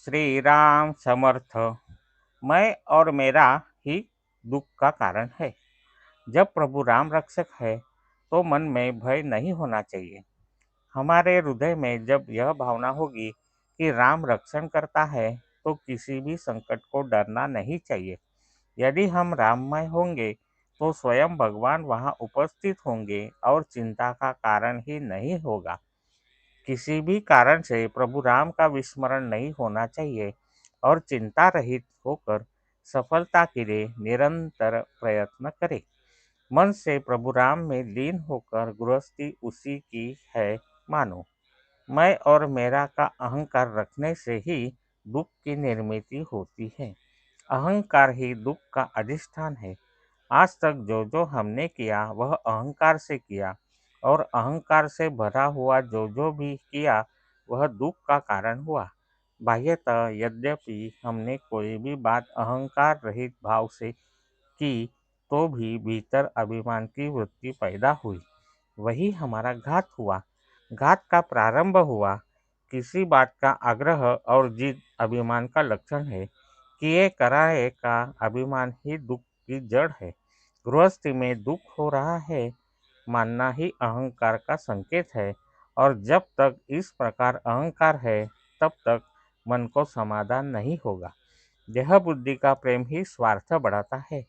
श्री राम समर्थ। मैं और मेरा ही दुख का कारण है। जब प्रभु राम रक्षक है तो मन में भय नहीं होना चाहिए। हमारे हृदय में जब यह भावना होगी कि राम रक्षण करता है तो किसी भी संकट को डरना नहीं चाहिए। यदि हम राममय होंगे तो स्वयं भगवान वहाँ उपस्थित होंगे और चिंता का कारण ही नहीं होगा। किसी भी कारण से प्रभु राम का विस्मरण नहीं होना चाहिए और चिंता रहित होकर सफलता के लिए निरंतर प्रयत्न करें। मन से प्रभु राम में लीन होकर गृहस्थी उसी की है मानो। मैं और मेरा का अहंकार रखने से ही दुख की निर्मिति होती है। अहंकार ही दुख का अधिष्ठान है। आज तक जो जो हमने किया वह अहंकार से किया, और अहंकार से भरा हुआ जो जो भी किया वह दुख का कारण हुआ। बाह्यतः यद्यपि हमने कोई भी बात अहंकार रहित भाव से की, तो भी भीतर अभिमान की वृत्ति पैदा हुई। वही हमारा घात हुआ। घात का प्रारंभ हुआ। किसी बात का आग्रह और जिद अभिमान का लक्षण है। किए कराए का अभिमान ही दुख की जड़ है। गृहस्थी में दुख हो रहा है मानना ही अहंकार का संकेत है, और जब तक इस प्रकार अहंकार है तब तक मन को समाधान नहीं होगा। देह बुद्धि का प्रेम ही स्वार्थ बढ़ाता है।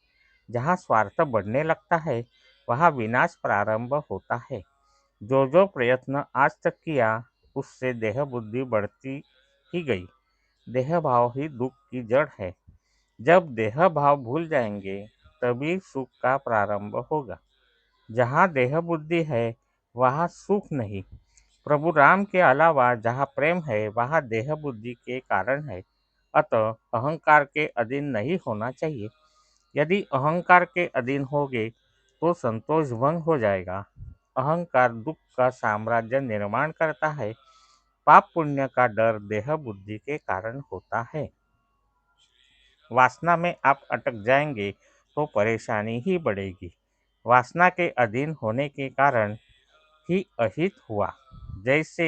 जहाँ स्वार्थ बढ़ने लगता है वहाँ विनाश प्रारंभ होता है। जो जो प्रयत्न आज तक किया उससे देह बुद्धि बढ़ती ही गई। देह भाव ही दुख की जड़ है। जब देह भाव भूल जाएंगे तभी सुख का प्रारंभ होगा। जहाँ देह बुद्धि है वहाँ सुख नहीं। प्रभु राम के अलावा जहाँ प्रेम है वहाँ देह बुद्धि के कारण है। अतः अहंकार के अधीन नहीं होना चाहिए। यदि अहंकार के अधीन होगे तो संतोष भंग हो जाएगा। अहंकार दुख का साम्राज्य निर्माण करता है। पाप पुण्य का डर देह बुद्धि के कारण होता है। वासना में आप अटक जाएंगे तो परेशानी ही बढ़ेगी। वासना के अधीन होने के कारण ही अहित हुआ। जैसे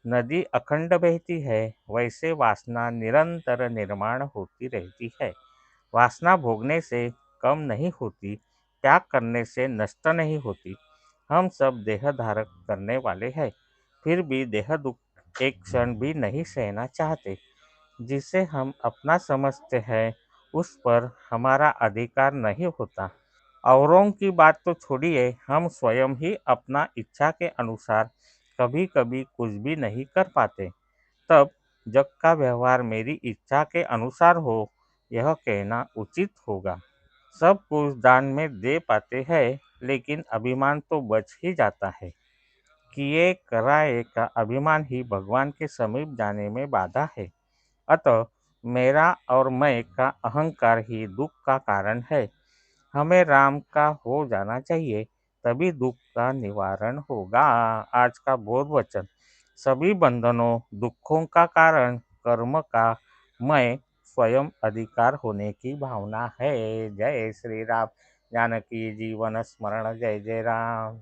नदी अखंड बहती है वैसे वासना निरंतर निर्माण होती रहती है। वासना भोगने से कम नहीं होती, त्याग करने से नष्ट नहीं होती। हम सब देह धारक करने वाले हैं, फिर भी देह दुख एक क्षण भी नहीं सहना चाहते। जिसे हम अपना समझते हैं उस पर हमारा अधिकार नहीं होता। औरों की बात तो छोड़िए, हम स्वयं ही अपना इच्छा के अनुसार कभी कभी कुछ भी नहीं कर पाते। तब जग का व्यवहार मेरी इच्छा के अनुसार हो, यह कहना उचित होगा। सब कुछ दान में दे पाते हैं लेकिन अभिमान तो बच ही जाता है। किए कराए का अभिमान ही भगवान के समीप जाने में बाधा है। अतः मेरा और मैं का अहंकार ही दुख का कारण है। हमें राम का हो जाना चाहिए, तभी दुख का निवारण होगा। आज का बोध वचन। सभी बंधनों दुखों का कारण कर्म का मैं स्वयं अधिकार होने की भावना है। जय श्री राम। जानकी जीवन स्मरण। जय जय राम।